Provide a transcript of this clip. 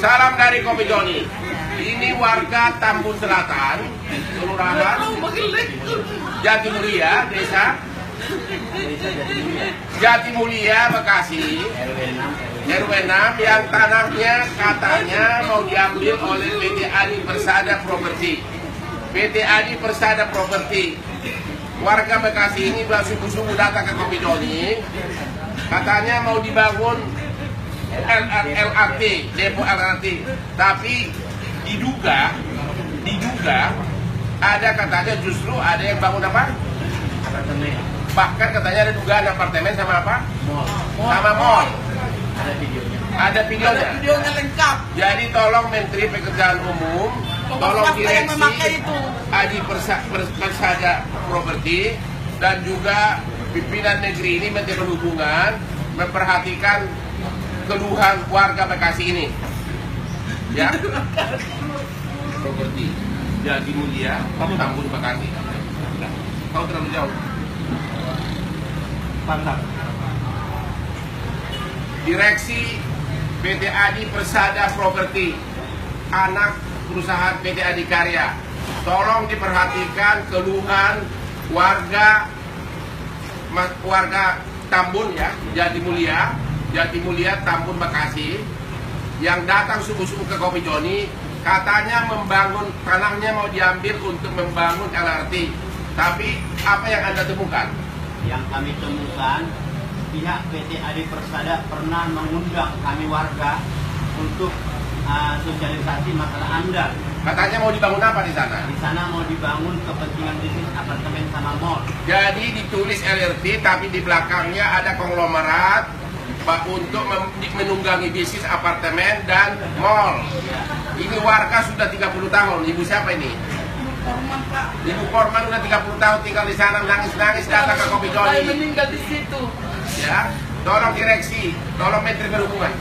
Salam dari Kopi Joni. Ini warga Tambun Selatan, Kelurahan Jatimulia, Desa Jatimulia, Bekasi, RW 6 yang tanahnya katanya mau diambil oleh PT Adi Persada Property. PT Adi Persada Property. Warga Bekasi ini sungguh-sungguh datang ke Kopi Joni, katanya mau dibangun LRT, depo LRT, tapi diduga ada katanya justru ada yang bangun apa? Apartemen. Bahkan katanya ada dugaan apartemen sama apa? Mall. Sama mall. Ada videonya lengkap. Jadi tolong Menteri Pekerjaan Umum, tolong direksi Adi Persada Property dan juga pimpinan negeri ini, Menteri Perhubungan, memperhatikan keluhan warga Bekasi ini. Ya. Properti Jatimulia, Tambun Bekasi. Kau terlalu jauh. Mantap. Direksi PT Adi Persada Property, anak perusahaan PT Adi Karya, tolong diperhatikan keluhan warga Tambun ya, Jatimulia Tambun Bekasi yang datang sungguh-sungguh ke Kopi Joni, katanya membangun tanahnya mau diambil untuk membangun LRT. Tapi apa yang Anda temukan? Yang kami temukan, pihak PT Adi Persada pernah mengundang kami warga untuk sosialisasi masalah Anda. Katanya mau dibangun apa di sana? Di sana mau dibangun kepentingan bisnis apartemen sama mall. Jadi ditulis LRT, tapi di belakangnya ada konglomerat untuk menunggangi bisnis apartemen dan mall. Ini warga sudah 30 tahun. Ibu siapa ini? Ibu Korman udah 30 tahun tinggal di sana, nangis-nangis datang ke Kopi Joni. Saya meninggal di situ. Ya, tolong direksi, tolong Menteri Perhubungan.